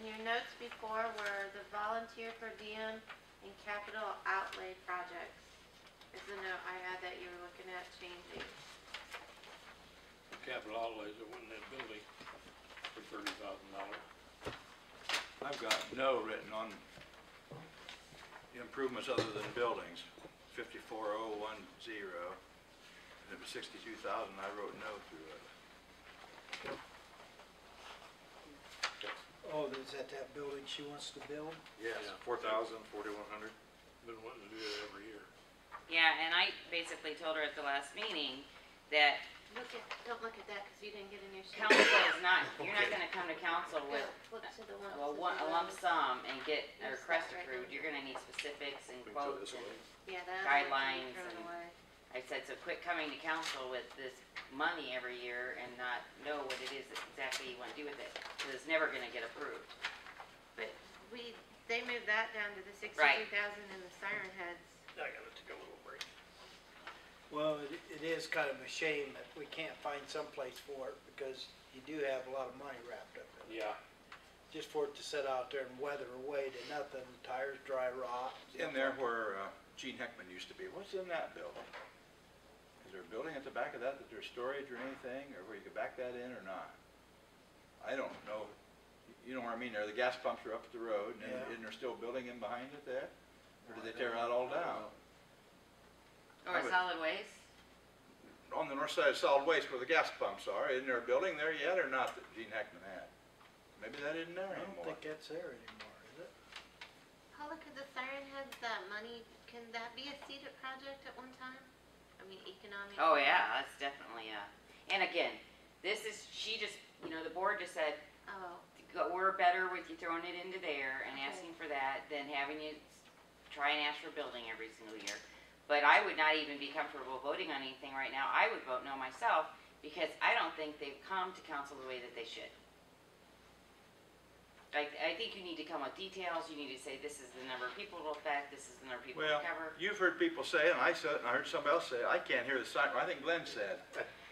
And your notes before were the volunteer per diem and capital outlay projects. Is the note I had that you were looking at changing. Capital outlays that went in that building for $30,000. I've got no written on improvements other than buildings, 54010, and it was 62,000. I wrote no through it. Oh, is that building she wants to build? Yes, Yeah. 4,000, 4,100. Been wanting to do that every year. Yeah, and I basically told her at the last meeting that Don't look at that because you didn't get a new sheet. council is not, you're not gonna come to council with Flip to the one. a lump sum and get a request approved. You're gonna need specifics and We can throw quotes this and away. Yeah, that guidelines thrown and- away. I said, so quit coming to council with this money every year and not know what it is that exactly you wanna do with it, cause it's never gonna get approved. But they moved that down to the Right. 62,000 and the siren heads. I gotta take a little break. Well, it is kind of a shame that we can't find some place for it because you do have a lot of money wrapped up in it. Yeah. Just for it to sit out there and weather away to nothing, tires dry rot. In there where Gene Heckman used to be, what's in that building? Is there a building at the back of that there's storage or anything, or where you could back that in or not? I don't know. You know what I mean? There, the gas pumps are up the road, and Yeah. isn't there still a building in behind it there? Or did they tear that all down? Or solid waste? On the north side of solid waste where the gas pumps are, isn't there a building there yet or not that Gene Heckman had? Maybe that isn't there I don't anymore. think that's there anymore, is it? Paula, could the siren heads, that money, can that be a seeded project at one time? I mean, economic. Oh yeah, that's definitely, and again, this is, she just, the board just said, Oh, we're better with you throwing it into there and Okay. asking for that than having you try and ask for building every single year. But I would not even be comfortable voting on anything right now. I would vote no myself because I don't think they've come to council the way that they should. I think you need to come with details. You need to say this is the number of people it'll affect, this is the number of people Well, it'll cover. you've heard people say, and I said it, and I heard somebody else say it, I can't hear the siren. I think Glenn said,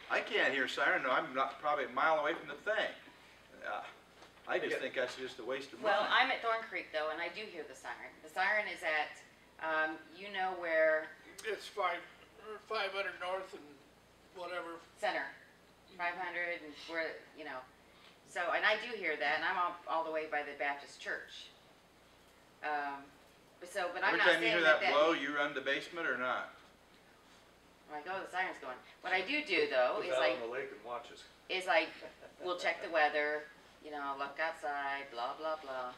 I can't hear siren. No, I'm not probably a mile away from the thing. I just think that's just a waste of money. Well, I'm at Thorn Creek though, and I do hear the siren. The siren is at, where It's 500 north and whatever. center, 500 and where, so, and I do hear that, and I'm all the way by the Baptist church. But I'm Every not time you saying hear that that blow, you run to the basement or not? I'm like, oh, the siren's going. What I do though Goes is out like, on the lake and watches. we'll check the weather, look outside, blah, blah, blah.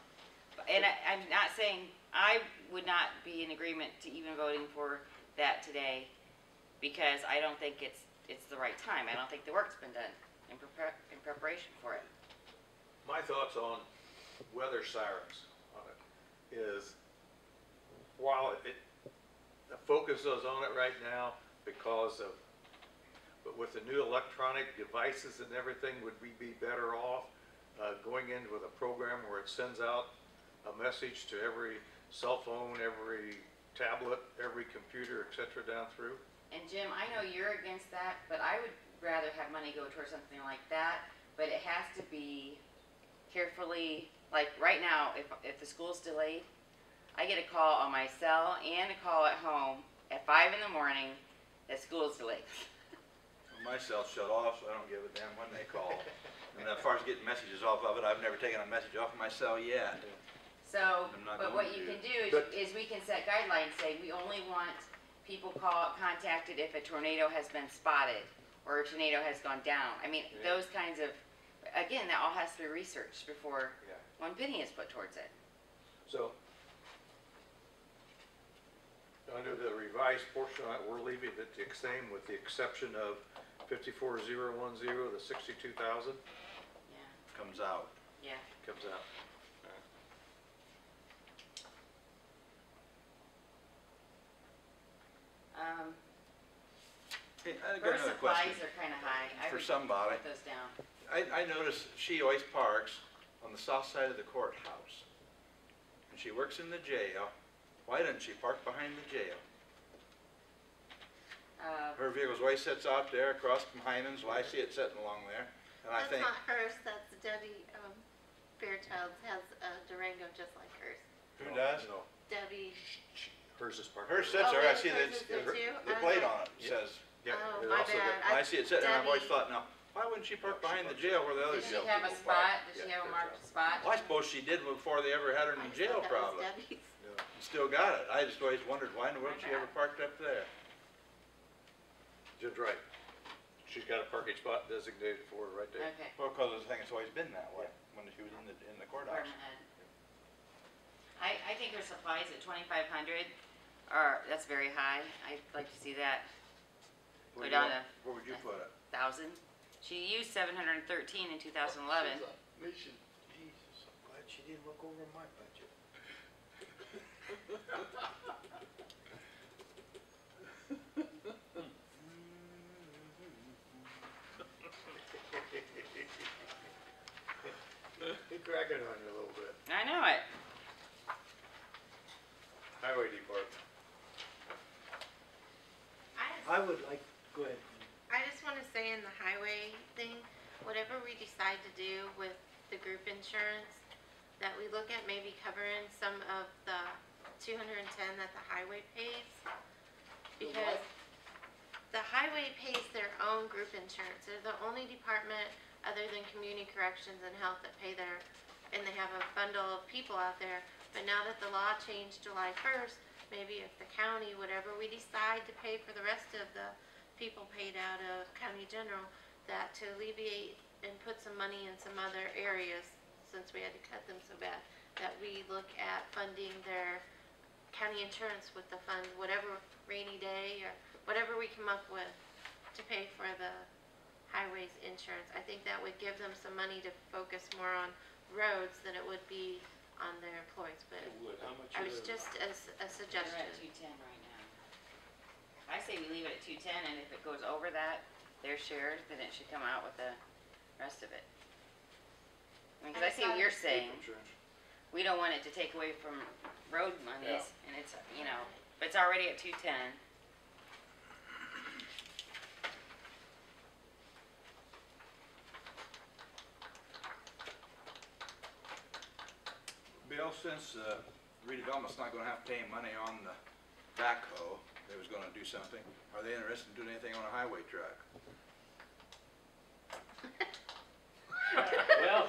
And I'm not saying, I would not be in agreement to even voting for that today because I don't think it's the right time. I don't think the work's been done in preparation for it. My thoughts on weather sirens on it is, while the focus is on it right now because of, but with the new electronic devices and everything, would we be better off going in with a program where it sends out a message to every cell phone, every tablet, every computer, etc. down through? And Jim, I know you're against that, but I would rather have money go towards something like that, but it has to be carefully, like right now, if the school's delayed, I get a call on my cell and a call at home at 5 in the morning that school's delayed. My cell's shut off, so I don't give a damn when they call. And as far as getting messages off of it, I've never taken a message off of my cell yet. So, I'm not but going what you to. can do is we can set guidelines, say we only want people contacted if a tornado has been spotted or a tornado has gone down. I mean, Yeah. those kinds of, again, that all has to be researched before Yeah. one penny is put towards it. So, under the revised portion, we're leaving it the same with the exception of 54010, the 62,000 Yeah, Comes out. yeah. comes out. Hey, I got Her another supplies question are kind of high. I for would somebody. put those down. I notice she always parks on the south side of the courthouse. And she works in the jail. Why doesn't she park behind the jail? Her vehicle's always sits out there across from Hyman's. Well, I see it sitting along there. And I that's think, not hers, that's Debbie Fairchild's has a go just like hers. Who does? No, Debbie. hers is parked. Hers there. sits there, I wait, see that hers it's, is there too? the plate Okay. on it says, Yeah, Oh, it my also got- bad. I see it sitting there, I've always Debbie- thought, now, why wouldn't she park behind the jail where the other Does she jail have a people park? spot? Does she Yeah, have a good marked job. spot? Well, I suppose she did before they ever had her I in just jail, thought that was probably. Debbie's. Yeah. Still got it. I just always wondered, why in the world My she ever bad. parked up there? Jim's right. She's got a parking spot designated for her right there. Okay. Well, because I think it's always been that way, when she was in the courthouse. Department head. I think her supplies at 2,500 are, that's very high. I'd like to see that Where go you down want- to Where would you put it? 1,000. She used 713 in 2011. Jesus, I'm glad she didn't look over my budget. Cracking on you a little bit. I know it. Highway Department. I would like, go ahead. I just want to say in the highway thing, whatever we decide to do with the group insurance, that we look at maybe covering some of the 210 that the highway pays. Because the highway pays their own group insurance. They're the only department other than community corrections and health that pay their, and they have a bundle of people out there. But now that the law changed July 1st, maybe if the county, whatever we decide to pay for the rest of the people paid out of county general, that to alleviate and put some money in some other areas, since we had to cut them so bad, that we look at funding their county insurance with the fund, whatever rainy day or whatever we come up with to pay for the highways insurance. I think that would give them some money to focus more on roads than it would be on their employees, but How much I is was it? just as a They're suggestion. at 210 right now. I say we leave it at 210, and if it goes over that, their share, then it should come out with the rest of it. I mean, 'cause I see what you're saying. Insurance. We don't want it to take away from road monies, Yeah. and it's, you know, but it's already at 210. Bill, since redevelopment's not gonna have to pay any money on the backhoe, they was gonna do something, are they interested in doing anything on a highway truck? Well,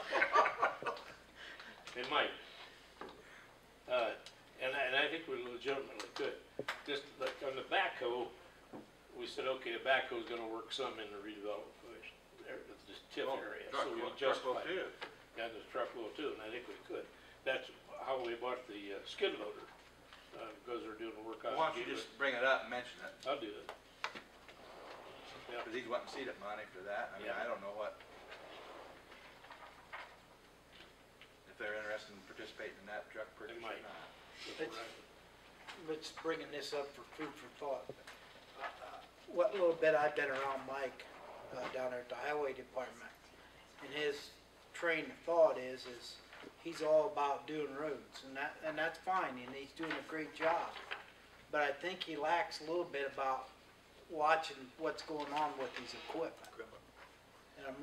it might. And I think we legitimately could. Just like on the backhoe, we said, okay, the backhoe's gonna work some in the redevelopment phase, the TIF area, so we Truckload justified. too. And the truckload too, and I think we could. That's how we bought the skid loader, because they're doing work on. Why don't you just bring it up and mention it? I'll do that. Yeah, Cause he's wanting seat money for that, I mean, Yeah. I don't know what. If they're interested in participating in that truck purchase or might. not. that's It's- right. Let's bringing this up for food for thought. What little bit I've been around Mike down there at the highway department, and his train of thought is he's all about doing roads, and that's fine, and he's doing a great job. But I think he lacks a little bit about watching what's going on with his equipment. And I'm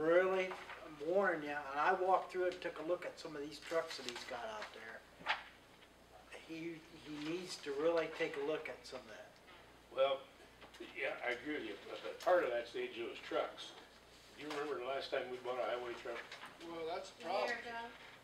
warning you, and I walked through it and took a look at some of these trucks that he's got out there. He needs to really take a look at some of that. Well, yeah, I agree with you, but part of that stage was trucks. Do you remember the last time we bought a highway truck? Well, that's the A problem. year ago.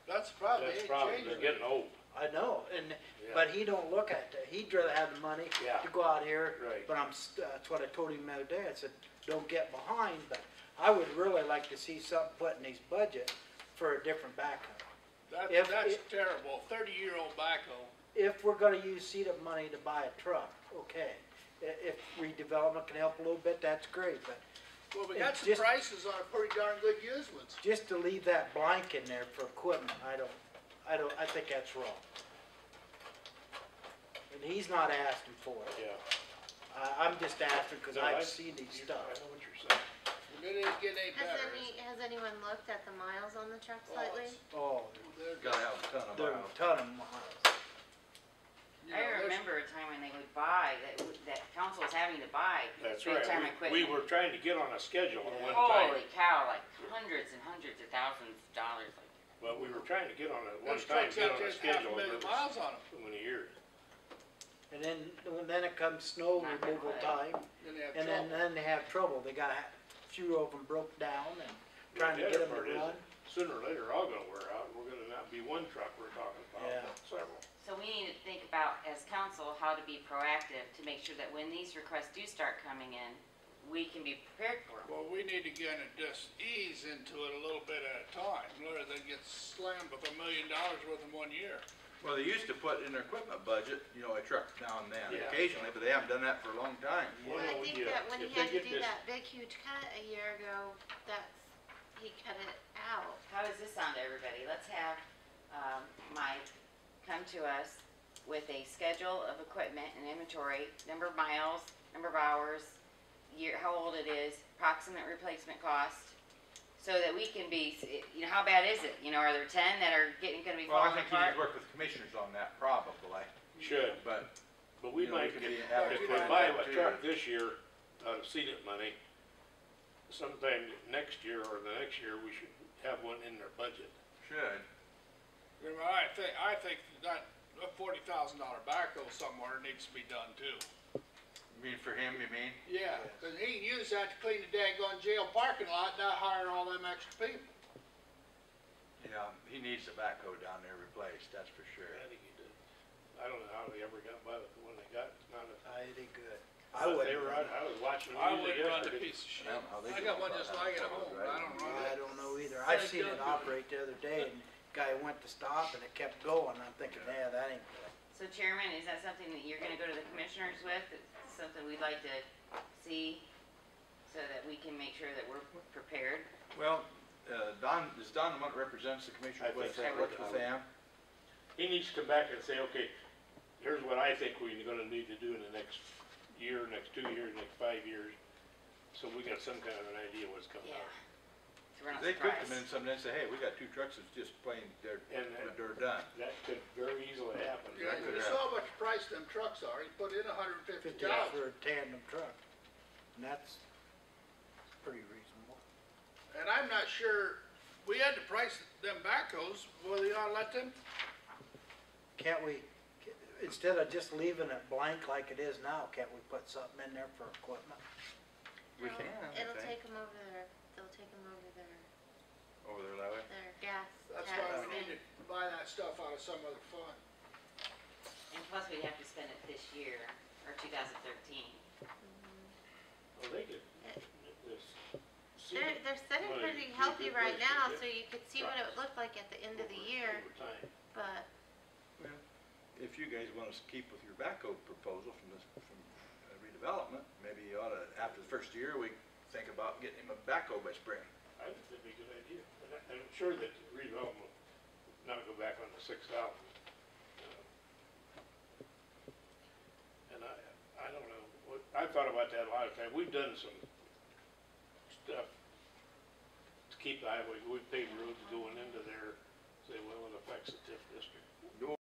That's the problem. That's They the ain't problem, changing they're it. getting old. I know, and, Yeah. but he don't look at that. He'd rather have the money Yeah. to go out here. Right. But that's what I told him the other day. I said, don't get behind, but I would really like to see something put in his budget for a different backhoe. If- That's terrible. 30-year-old backhoe. If we're gonna use CEDA money to buy a truck, okay. If redevelopment can help a little bit, that's great, but Well, we It's got some just- prices on pretty darn good used ones. just to leave that blank in there for equipment, I think that's wrong. And he's not asking for it. Yeah. I'm just asking because No, I've seen these I stuff. know what you're saying. It ain't getting any better. Has anyone looked at the miles on the trucks Oh, lately? it's- Oh, they're- Gotta have a ton of there are miles. a ton of miles. you I know, there's- remember a time when they would buy, that council was having to buy That's big time right, equipment. we were trying to get on a schedule at one Holy time. cow, like hundreds and hundreds of thousands of dollars, like, But we were trying to get on it one Those time, trucks get out on a there's half a schedule, million it was miles on them. so many years. And then it comes snow Not gonna removal work. time, Then they have and trouble. then they have trouble. They got a few of them broke down and trying to The get other them to part is, run. sooner or later, all gonna wear out, and we're gonna not be one truck we're talking about, Yeah. but several. So we need to think about, as council, how to be proactive to make sure that when these requests do start coming in, we can be prepared for them. Well, we need to get it, just ease into it a little bit at a time, rather than get slammed with $1 million worth in 1 year. Well, they used to put in their equipment budget, you know, a truck now and then, Yeah. occasionally, but they haven't done that for a long time. Well, I no, think yeah, that when he if they had to get do this- that big huge cut a year ago, he cut it out. How does this sound to everybody? Let's have, Mike come to us with a schedule of equipment and inventory, number of miles, number of hours, year, how old it is, approximate replacement cost, so that we can be, you know, how bad is it? You know, are there 10 that are gonna be Well, I falling think you need apart? to work with commissioners on that probably, Should, but but we you know, might, we could if have if it we planned buy out a too. truck this year out of CDIP money, sometime next year or the next year, we should have one in their budget. should. Remember, I think that a $40,000 backhoe somewhere needs to be done too. You mean for him, you mean? Yeah, cause he can use that to clean the daggone jail parking lot, not hire all them extra people. Yeah, he needs the backhoe down there replaced, that's for sure. I think he did. I don't know how they ever got by with the one they got, it's not a. I did good. I But wouldn't they were, run it. I was watching the I music wouldn't run the yesterday. piece of shit. I don't know how they I do got it one about just that like it at before, home, right? but I don't run I it. don't know either. I've seen it operate the other day, and guy went to stop and it kept going. I'm thinking, yeah, that ain't good. So Chairman, is that something that you're gonna go to the commissioners with? It's something we'd like to see, so that we can make sure that we're prepared? Well, Don, is Don the one that represents the commissioners I with, think so. works with them? He needs to come back and say, okay, here's what I think we're gonna need to do in the next year, next 2 years, next 5 years. So we got some kind of an idea what's coming Yeah. out. So we're not They could come surprised. in someday and say, hey, we got 2 trucks that's just plain, they're done. That could very easily happen. Yeah, That could you saw how much price them trucks are, he put in $150,000. $50 for a tandem truck, and that's pretty reasonable. And I'm not sure, we had to price them backhoes, whether you ought to let them, Can't we, instead of just leaving it blank like it is now, can't we put something in there for equipment? We No, can, I It'll think. take them over they'll take them over Over there that way? their gas that's tax why we thing. need to buy that stuff out of some other fund. And plus, we'd have to spend it this year, or 2013. Well, they could, this. They're sitting Well, pretty you healthy could right place now, it, so you could see what it would look like at the end of the year, Over time. but Well, if you guys want us to keep with your backhoe proposal from this, from redevelopment, maybe you ought to, after the first year, we think about getting him a backhoe by spring. I think that'd be a good idea. And I'm sure that redevelopment will not go back on the 6,000. And I don't know, I've thought about that a lot of times. We've done some stuff to keep the highway, we've paved roads going into there, say, well, it affects the TIF district.